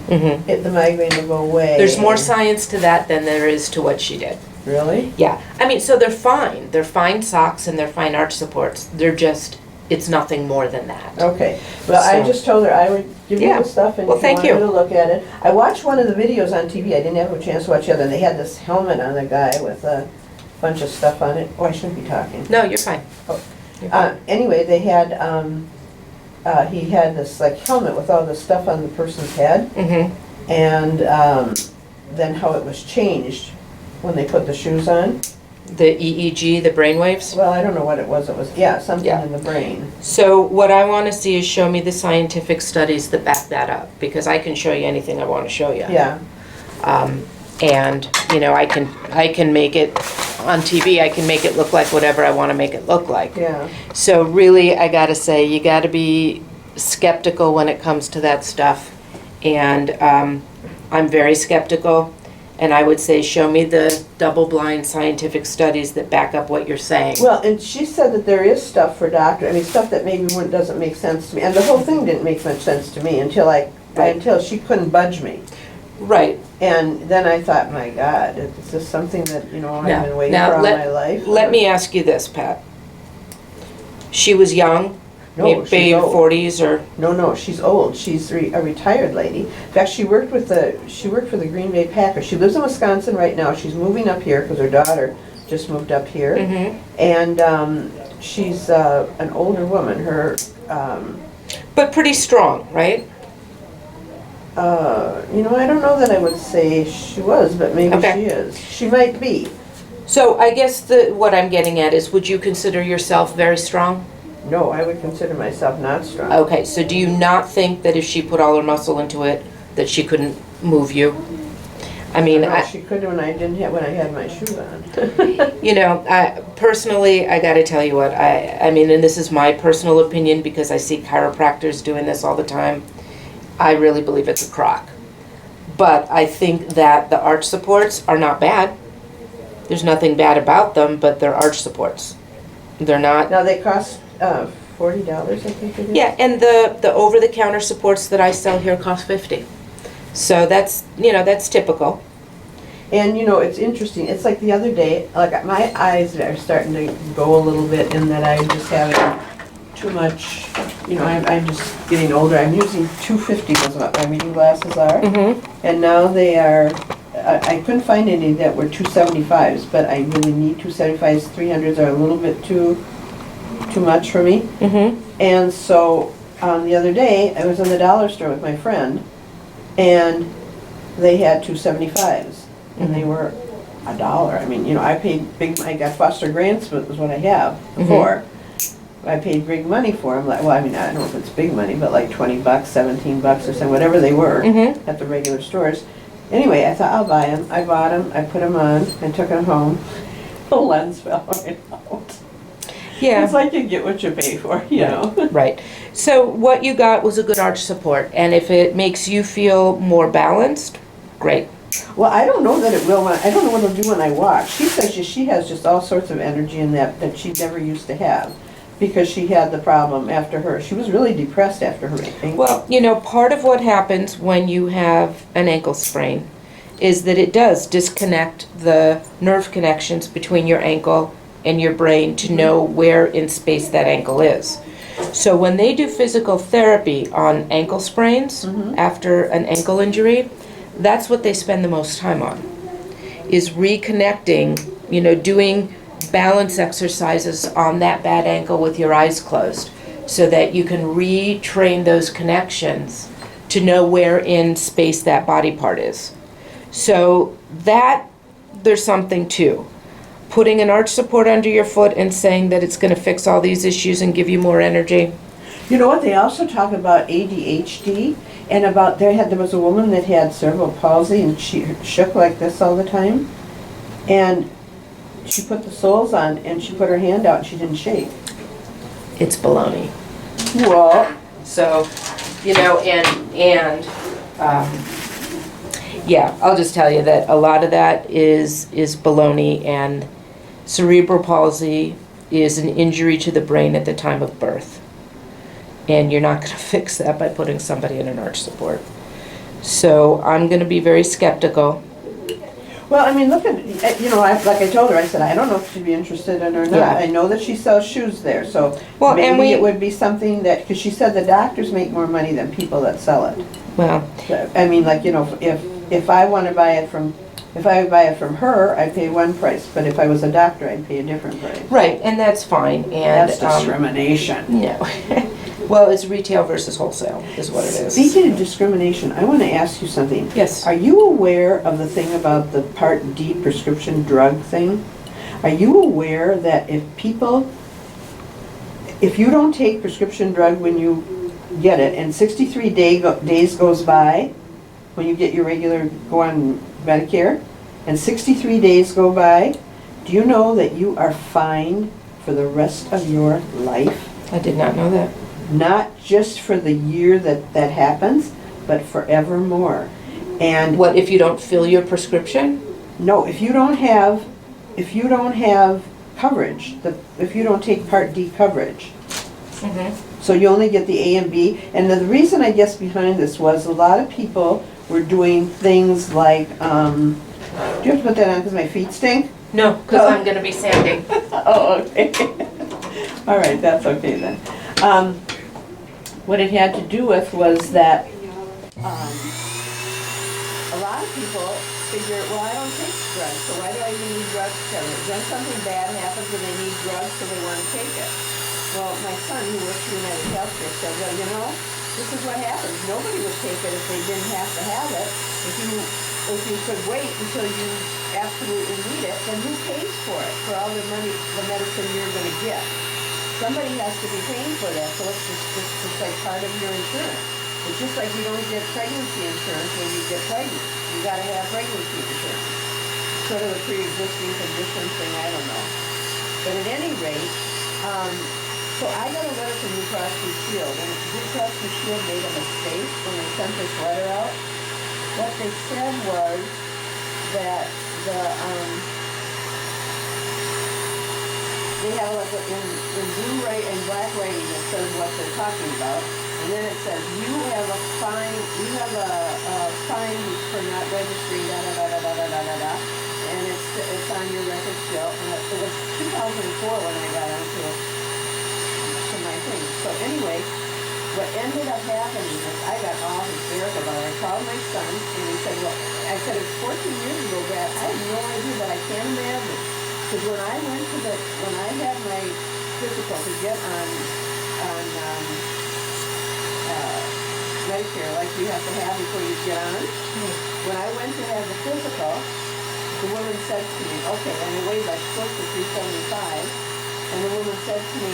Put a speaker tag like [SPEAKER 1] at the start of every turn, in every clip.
[SPEAKER 1] the migraine will go away.
[SPEAKER 2] There's more science to that than there is to what she did.
[SPEAKER 1] Really?
[SPEAKER 2] Yeah. I mean, so they're fine. They're fine socks and they're fine arch supports. They're just, it's nothing more than that.
[SPEAKER 1] Okay. Well, I
[SPEAKER 2] So-
[SPEAKER 1] just told her I would give you the stuff and
[SPEAKER 2] Well,
[SPEAKER 1] if you
[SPEAKER 2] thank
[SPEAKER 1] wanted
[SPEAKER 2] you.
[SPEAKER 1] to look at it. I watched one of the videos on TV. I didn't have a chance to watch the other. And they had this helmet on the guy with a bunch of stuff on it. Oh, I shouldn't be talking.
[SPEAKER 2] No, you're fine.
[SPEAKER 1] Oh.
[SPEAKER 2] You're fine.
[SPEAKER 1] Anyway, they had, he had this like helmet with all the stuff on the person's head. And then how it was changed when they put the shoes on.
[SPEAKER 2] The EEG, the brainwaves.
[SPEAKER 1] Well, I don't know what it was. It was, something
[SPEAKER 2] Yeah.
[SPEAKER 1] in the brain.
[SPEAKER 2] So what I want to see is show me the scientific studies that back that up, because I can show you anything I want to show you.
[SPEAKER 1] Yeah.
[SPEAKER 2] And, you know, I can make it on TV, I can make it look like whatever I want to make it look like.
[SPEAKER 1] Yeah.
[SPEAKER 2] So really, I gotta say, you gotta be skeptical when it comes to that stuff. And I'm very skeptical, and I would say, show me the double-blind scientific studies that back up what you're saying.
[SPEAKER 1] Well, and she said that there is stuff for doctor. I mean, stuff that maybe doesn't make sense to me. And the whole thing didn't make much sense to me until until she couldn't budge me.
[SPEAKER 2] Right.
[SPEAKER 1] And then I thought, my God, is this something that, I've been waiting for all my life?
[SPEAKER 2] Let me ask you this, Pat. She was young,
[SPEAKER 1] No,
[SPEAKER 2] maybe
[SPEAKER 1] she's old.
[SPEAKER 2] 40s or...
[SPEAKER 1] No, she's old. She's a retired lady. In fact, she worked for the Green Bay Packers. She lives in Wisconsin right now. She's moving up here because her daughter just moved up here. And she's an older woman. Her,
[SPEAKER 2] But pretty strong, right?
[SPEAKER 1] I don't know that I would say she was, but maybe
[SPEAKER 2] Okay.
[SPEAKER 1] she is. She might be.
[SPEAKER 2] So I guess what I'm getting at is, would you consider yourself very strong?
[SPEAKER 1] No, I would consider myself not strong.
[SPEAKER 2] Okay, so do you not think that if she put all her muscle into it, that she couldn't move you? I mean,
[SPEAKER 1] No, she could when I had my shoes on.
[SPEAKER 2] Personally, I gotta tell you what, I mean, and this is my personal opinion because I see chiropractors doing this all the time. I really believe it's a crock. But I think that the arch supports are not bad. There's nothing bad about them, but they're arch supports. They're not...
[SPEAKER 1] Now, they cost $40, I think it is?
[SPEAKER 2] Yeah, and the over-the-counter supports that I sell here cost $50. So that's typical.
[SPEAKER 1] And, it's interesting. It's like the other day, like my eyes are starting to go a little bit in that I'm just having too much, I'm just getting older. I'm using 250 is what my reading glasses are. And now they are, I couldn't find any that were 275s, but I really need 275s. 300s are a little bit too much for me. And so the other day, I was in the dollar store with my friend, and they had 275s, and they were $1. I mean, I paid I got Foster Grants, was what I have before. I paid big money for them. I don't know if it's big money, but like $20, $17 or something, whatever they were at the regular stores. Anyway, I thought I'll buy them. I bought them. I put them on. I took them home. The lens fell right out.
[SPEAKER 2] Yeah.
[SPEAKER 1] It's like you get what you pay for, know.
[SPEAKER 2] Right. So what you got was a good arch support, and if it makes you feel more balanced, great.
[SPEAKER 1] Well, I don't know that it will. I don't know what it'll do when I walk. She says she has just all sorts of energy in that she never used to have, because she had the problem after her. She was really depressed after her ankle.
[SPEAKER 2] Well, part of what happens when you have an ankle sprain is that it does disconnect the nerve connections between your ankle and your brain to know where in space that ankle is. So when they do physical therapy on ankle sprains after an ankle injury, that's what they spend the most time on, is reconnecting, doing balance exercises on that bad ankle with your eyes closed so that you can retrain those connections to know where in space that body part is. So that, there's something to. Putting an arch support under your foot and saying that it's going to fix all these issues and give you more energy.
[SPEAKER 1] You know what? They also talk about ADHD and about there was a woman that had cerebral palsy and she shook like this all the time. And she put the soles on and she put her hand out and she didn't shake.
[SPEAKER 2] It's baloney.
[SPEAKER 1] Well,
[SPEAKER 2] so, yeah, I'll just tell you that a lot of that is baloney, and cerebral palsy is an injury to the brain at the time of birth. And you're not going to fix that by putting somebody in an arch support. So I'm gonna be very skeptical.
[SPEAKER 1] Well, I mean, look at, like I told her, I said, I don't know if she'd be interested in it or
[SPEAKER 2] Yeah.
[SPEAKER 1] not. I know that she sells shoes there, so
[SPEAKER 2] Well, and
[SPEAKER 1] maybe
[SPEAKER 2] we-
[SPEAKER 1] it would be something that, because she said the doctors make more money than people that sell it.
[SPEAKER 2] Well,
[SPEAKER 1] I mean, like, if I want to buy it from, if I buy it from her, I'd pay one price, but if I was a doctor, I'd pay a different price.
[SPEAKER 2] right, and that's fine, and,
[SPEAKER 1] That's discrimination.
[SPEAKER 2] no. Well, it's retail versus wholesale, is what it is.
[SPEAKER 1] Speaking of discrimination, I want to ask you something.
[SPEAKER 2] Yes.
[SPEAKER 1] Are you aware of the thing about the Part D prescription drug thing? Are you aware that if you don't take prescription drug when you get it, and 63 days goes by, when you get your regular, go on Medicare, and 63 days go by, do you know that you are fined for the rest of your life?
[SPEAKER 2] I did not know that.
[SPEAKER 1] Not just for the year that happens, but forevermore. And
[SPEAKER 2] What, if you don't fill your prescription?
[SPEAKER 1] no, if you don't have coverage, if you don't take Part D coverage, so you only get the A and B. And the reason I guess behind this was a lot of people were doing things like, do you have to put that on because my feet stink?
[SPEAKER 2] No, because I'm gonna be sanding.
[SPEAKER 1] Oh, okay. All right, that's okay then. What it had to do with was that a lot of people figure, well, I don't take drugs, so why do I even need drugs coverage? Then something bad happens and they need drugs, so they want to take it. Well, my son, who works for United Healthcare, said, well, this is what happens. Nobody would take it if they didn't have to have it. If you could wait until you absolutely need it, then who pays for it, for all the money, the medicine you're going to get? Somebody has to be paying for that, so it's just like part of your insurance. It's just like you don't get pregnancy insurance when you get pregnant. You gotta have pregnancy insurance. Sort of a pre-existing condition thing, I don't know. But at any rate, so I got a letter from Blue Cross Blue Shield, and Blue Cross Blue Shield made a mistake when they sent this letter out. What they said was that they have like in blue and black writing it says what they're talking about, and then it says you have a fine for not registering and it's on your record still. And it was 2004 when I got onto my thing. So anyway, what ended up happening is I got all hysterical about it. I called my son and he said, well, I said it's 14 years ago, Brad. I have no idea, but I can't imagine. Because when I had my physical to get on Medicare, like you have to have before you get on, when I went to have the physical, the woman said to me, okay, and it weighed like close to 375, and the woman said to me,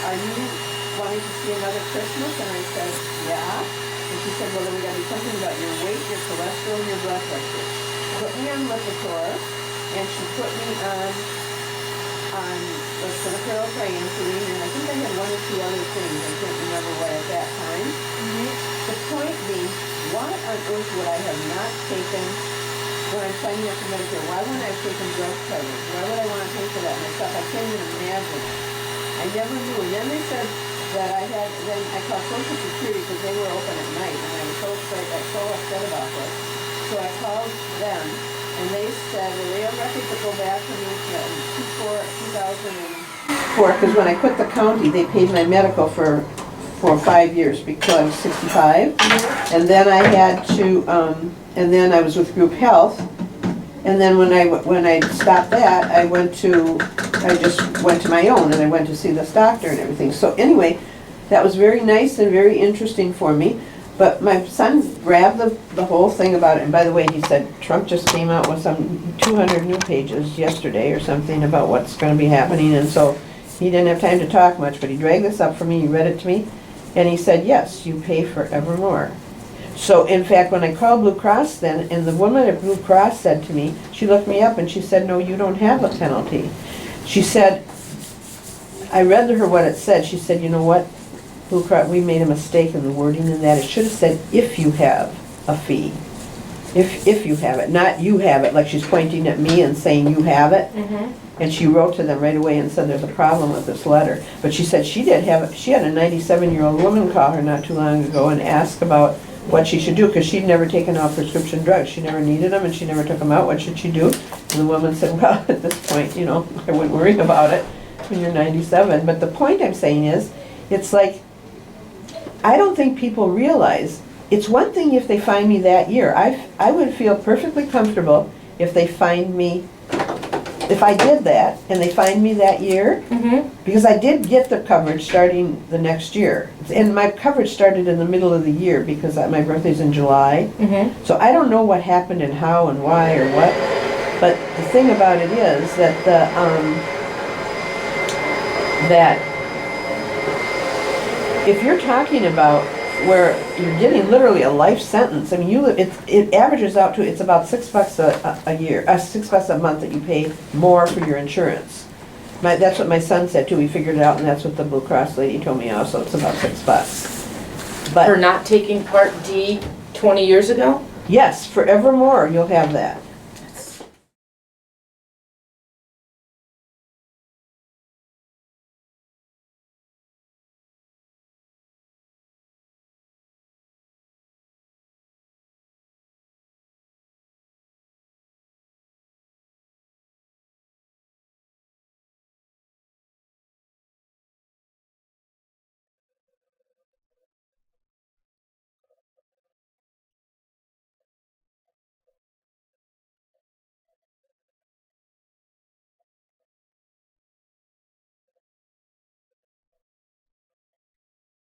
[SPEAKER 1] are you wanting to see another Christmas? And I said, yeah. And she said, well, then we got to do something about your weight, your cholesterol, and your blood pressure. Put me on Lipitor, and she put me on the Toenails triamcinolone, and I think I had one or two other things. I can't remember what at that time. The point being, why on earth would I have not taken, when I'm signing up for Medicare, why wouldn't I have taken drug coverage? Why would I want to pay for that myself? I can't even imagine it. I never knew. And then they said that then I called Social Security because they were open at night, and I was so upset about this. So I called them, and they said, well, they have records that go back to me in 2004, because when I quit the county, they paid my medical for 5 years because I was 65. And then I had to, and then I was with Group Health. And then when I stopped that, I just went to my own, and I went to see this doctor and everything. So anyway, that was very nice and very interesting for me. But my son grabbed the whole thing about it, and by the way, he said Trump just came out with some 200 new pages yesterday or something about what's going to be happening, and so he didn't have time to talk much, but he dragged this up for me, he read it to me, and he said, yes, you pay forevermore. So in fact, when I called Blue Cross then, and the woman at Blue Cross said to me, she looked me up and she said, no, you don't have a penalty. She said, I read to her what it said, she said, you know what? Blue Cross, we made a mistake in the wording in that. It should have said, if you have a fee. If you have it, not you have it, like she's pointing at me and saying you have it. And she wrote to them right away and said there's a problem with this letter. But she said she had a 97-year-old woman call her not too long ago and ask about what she should do, because she'd never taken out prescription drugs. She never needed them, and she never took them out. What should she do? And the woman said, well, at this point, you know, I wouldn't worry about it when you're 97. But the point I'm saying is, it's like, I don't think people realize, it's one thing if they find me that year. I would feel perfectly comfortable if they find me, if I did that, and they find me that year, because I did get the coverage starting the next year. And my coverage started in the middle of the year, because my birthday's in July. So I don't know what happened and how and why or what, but the thing about it is that that if you're talking about where you're getting literally a life sentence, I mean, it averages out to, it's about $6 a year, $6 a month that you pay more for your insurance. That's what my son said too. We figured it out, and that's what the Blue Cross lady told me also. It's about $6.
[SPEAKER 2] For
[SPEAKER 1] But
[SPEAKER 2] not taking Part D 20 years ago?
[SPEAKER 1] yes, forevermore you'll have that.